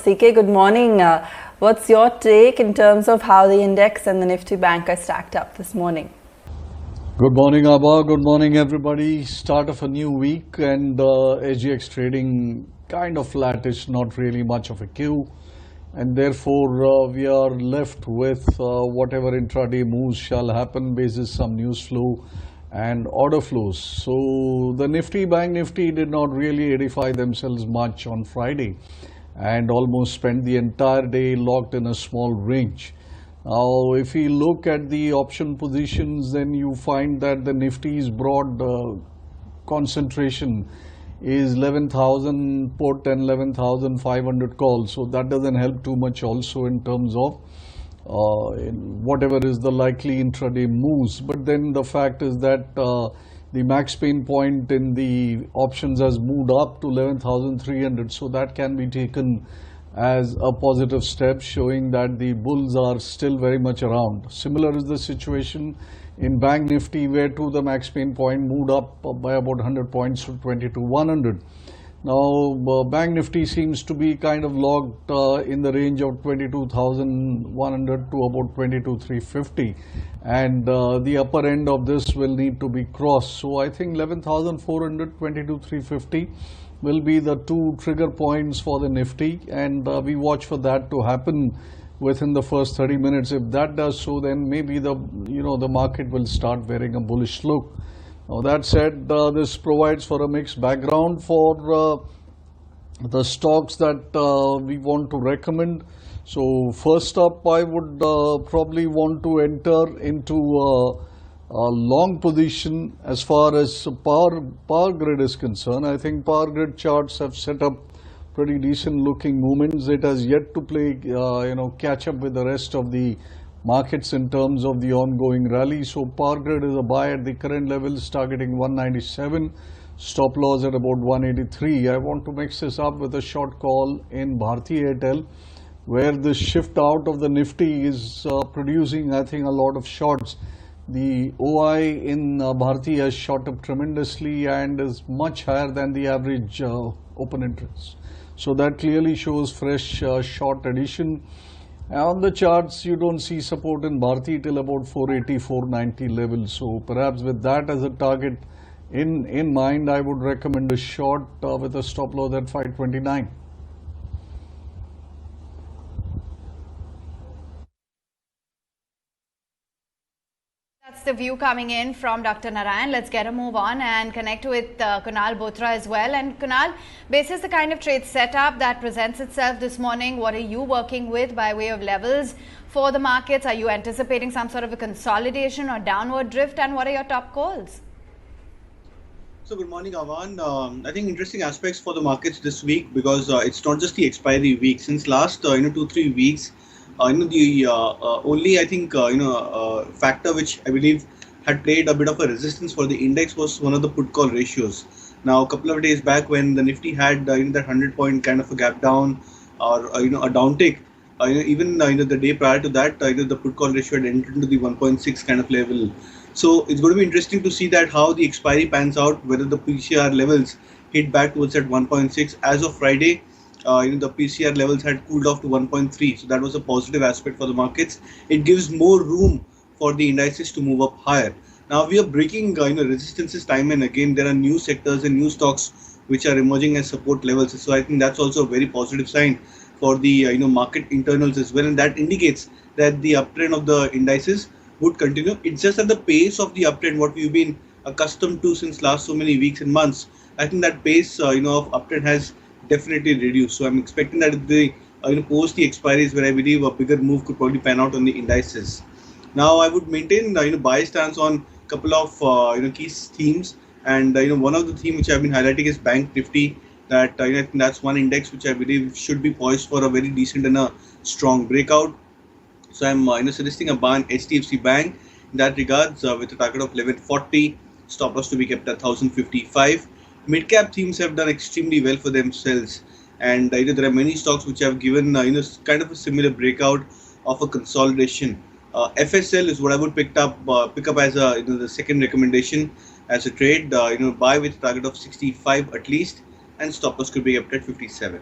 CK, good morning. What's your take in terms of how the index and the Nifty Bank are stacked up this morning? Good morning, Abha. Good morning, everybody. Start of a new week and SGX trading kind of flattish, not really much of a queue. And therefore, we are left with whatever intraday moves shall happen basis some news flow and order flows. So the Nifty, Bank Nifty did not really edify themselves much on Friday and almost spent the entire day locked in a small range. Now, if we look at the option positions, then you find that the Nifty's broad concentration is 11,000 put and 11,500 calls. So that doesn't help too much also in terms of whatever is the likely intraday moves. But then the fact is that the max pain point in the options has moved up to 11,300. So that can be taken as a positive step, showing that the bulls are still very much around. Similar is the situation in Bank Nifty, where to the max pain point moved up by about 100 points to 22,100. Now, Bank Nifty seems to be kind of logged in the range of 22,100 to about 22,350, and the upper end of this will need to be crossed. So I think 11,400, 22,350 will be the two trigger points for the Nifty, and we watch for that to happen within the first 30 minutes. If that does so, then maybe the market will start wearing a bullish look. Now, that said, this provides for a mixed background for the stocks that we want to recommend. So first up, I would probably want to enter into a long position as far as Power Grid is concerned. I think Power Grid charts have set up pretty decent looking movements. It has yet to play, catch up with the rest of the markets in terms of the ongoing rally. So Power Grid is a buy at the current levels, targeting 197, stop loss at about 183. I want to mix this up with a short call in Bharti Airtel, where the shift out of the Nifty is producing, I think, a lot of shorts. The OI in Bharti has shot up tremendously and is much higher than the average open interest. So that clearly shows fresh short addition. On the charts, you don't see support in Bharti till about 480, 490 levels. So perhaps with that as a target in mind, I would recommend a short with a stop loss at 529. That's the view coming in from Dr. Narayan. Let's get a move on and connect with Kunal Bothra as well. And Kunal, basis the kind of trade setup that presents itself this morning, what are you working with by way of levels for the markets? Are you anticipating some sort of a consolidation or downward drift, and what are your top calls? So good morning, Avan. I think interesting aspects for the markets this week, because it's not just the expiry week. Since last 2-3 weeks, the only I think factor which I believe had played a bit of a resistance for the index was one of the put call ratios. Now, a couple of days back, when the Nifty had that 100-point kind of a gap down or a downtick, even the day prior to that, the put call ratio had entered into the 1.6 kind of level. So it's going to be interesting to see that how the expiry pans out, whether the PCR levels hit back towards that 1.6. As of Friday, the PCR levels had cooled off to 1.3. So that was a positive aspect for the markets. It gives more room for the indices to move up higher. Now we are breaking resistances time and again. There are new sectors and new stocks which are emerging as support levels. So I think that's also a very positive sign for the market internals as well, and that indicates that the uptrend of the indices would continue. It's just at the pace of the uptrend, what we've been accustomed to since last so many weeks and months. I think that pace of uptrend has definitely reduced. So I'm expecting that the post the expiries, where I believe a bigger move could probably pan out on the indices. Now I would maintain buy stance on a couple of key themes, and one of the themes which I've been highlighting is Bank Nifty. That I think that's one index which I believe should be poised for a very decent and a strong breakout. So I'm suggesting a buy on HDFC Bank in that regards with a target of 1140, stop loss to be kept at 1055. Mid cap themes have done extremely well for themselves, and there are many stocks which have given kind of a similar breakout of a consolidation. FSL is what I would pick up as a the second recommendation as a trade. Buy with a target of 65 at least, and stop loss could be kept at 57.